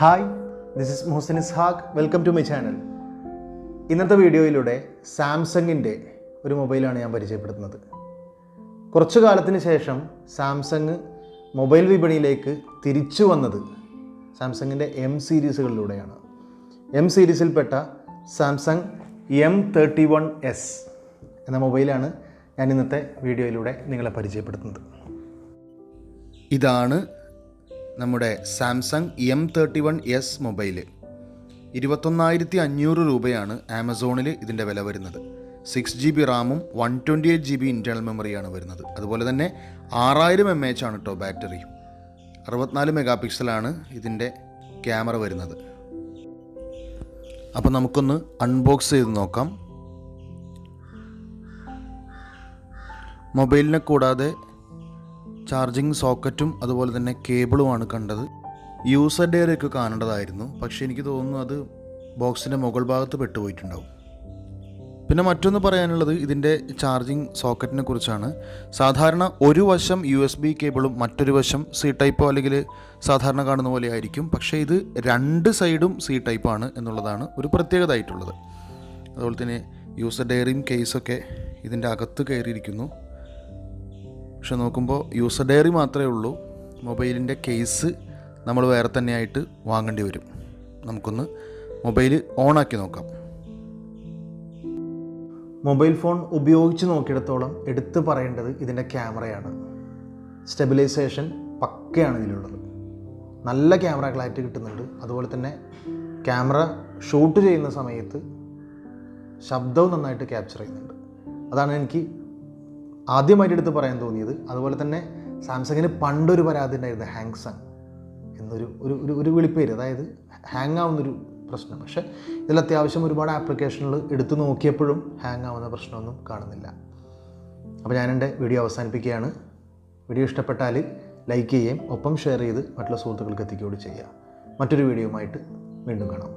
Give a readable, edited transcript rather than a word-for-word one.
Hi, this is Muhsin Ishaq. Welcome to my channel. ഇന്നത്തെ വീഡിയോയിലൂടെ സാംസങ്ങിൻ്റെ ഒരു മൊബൈലാണ് ഞാൻ പരിചയപ്പെടുത്തുന്നത്. കുറച്ചു കാലത്തിന് ശേഷം സാംസങ് മൊബൈൽ വിപണിയിലേക്ക് തിരിച്ചു വന്നത് സാംസങ്ങിൻ്റെ എം സീരീസുകളിലൂടെയാണ്. എം സീരീസിൽപ്പെട്ട സാംസങ് M31s എന്ന മൊബൈലാണ് ഞാൻ ഇന്നത്തെ വീഡിയോയിലൂടെ നിങ്ങളെ പരിചയപ്പെടുത്തുന്നത്. ഇതാണ് നമ്മുടെ സാംസങ് M31s മൊബൈല്. 21,500 രൂപയാണ് ആമസോണിൽ ഇതിൻ്റെ വില വരുന്നത്. 6GB റാമും 128GB ഇൻറ്റേർണൽ മെമ്മറിയാണ് വരുന്നത്. അതുപോലെ തന്നെ 6000 mAh ആണ് കേട്ടോ ബാറ്ററി. 64 മെഗാപിക്സലാണ് ഇതിൻ്റെ ക്യാമറ വരുന്നത്. അപ്പോൾ നമുക്കൊന്ന് അൺബോക്സ് ചെയ്ത് നോക്കാം. മൊബൈലിനെ കൂടാതെ ചാർജിങ് സോക്കറ്റും അതുപോലെ തന്നെ കേബിളുമാണ് കണ്ടത്. യൂസർ ഡയറിയൊക്കെ കാണേണ്ടതായിരുന്നു, പക്ഷേ എനിക്ക് തോന്നുന്നു അത് ബോക്സിൻ്റെ മുകൾ ഭാഗത്ത് പെട്ടുപോയിട്ടുണ്ടാവും. പിന്നെ മറ്റൊന്ന് പറയാനുള്ളത് ഇതിൻ്റെ ചാർജിങ് സോക്കറ്റിനെ കുറിച്ചാണ്. സാധാരണ ഒരു വശം USB കേബിളും മറ്റൊരു വശം C ടൈപ്പോ അല്ലെങ്കിൽ സാധാരണ കാണുന്ന പോലെ ആയിരിക്കും. പക്ഷേ ഇത് രണ്ട് സൈഡും C ടൈപ്പാണ് എന്നുള്ളതാണ് ഒരു പ്രത്യേകത ആയിട്ടുള്ളത്. അതുപോലെ തന്നെ യൂസർ ഡയറിയും കേസൊക്കെ ഇതിൻ്റെ അകത്ത് കയറിയിരിക്കുന്നു. പക്ഷെ നോക്കുമ്പോൾ യൂസർ ഡയറി മാത്രമേ ഉള്ളൂ. മൊബൈലിൻ്റെ കേസ് നമ്മൾ വേറെ തന്നെയായിട്ട് വാങ്ങേണ്ടി വരും. നമുക്കൊന്ന് മൊബൈൽ ഓണാക്കി നോക്കാം. മൊബൈൽ ഫോൺ ഉപയോഗിച്ച് നോക്കിയിടത്തോളം എടുത്തു പറയേണ്ടത് ഇതിൻ്റെ ക്യാമറയാണ്. സ്റ്റെബിലൈസേഷൻ പക്കയാണ് ഇതിലുള്ളത്. നല്ല ക്യാമറ ക്ലാരിറ്റി കിട്ടുന്നുണ്ട്. അതുപോലെ തന്നെ ക്യാമറ ഷൂട്ട് ചെയ്യുന്ന സമയത്ത് ശബ്ദവും നന്നായിട്ട് ക്യാപ്ചർ ചെയ്യുന്നുണ്ട്. അതാണ് എനിക്ക് ആദ്യമായിട്ട് എടുത്ത് പറയാൻ തോന്നിയത്. അതുപോലെ തന്നെ സാംസങ്ങിന് പണ്ടൊരു പരാതി ഉണ്ടായിരുന്നു, ഹാങ്സങ് എന്നൊരു ഒരു വിളിപ്പേര്, അതായത് ഹാങ് ആവുന്നൊരു പ്രശ്നം. പക്ഷേ ഇതിൽ അത്യാവശ്യം ഒരുപാട് ആപ്ലിക്കേഷനുകൾ എടുത്തു നോക്കിയപ്പോഴും ഹാങ് ആവുന്ന പ്രശ്നമൊന്നും കാണുന്നില്ല. അപ്പോൾ ഞാനെൻ്റെ വീഡിയോ അവസാനിപ്പിക്കുകയാണ്. വീഡിയോ ഇഷ്ടപ്പെട്ടാൽ ലൈക്ക് ചെയ്യുകയും ഒപ്പം ഷെയർ ചെയ്ത് മറ്റുള്ള സുഹൃത്തുക്കൾക്ക് എത്തിക്കുകയും ചെയ്യുക. മറ്റൊരു വീഡിയോയുമായിട്ട് വീണ്ടും കാണാം.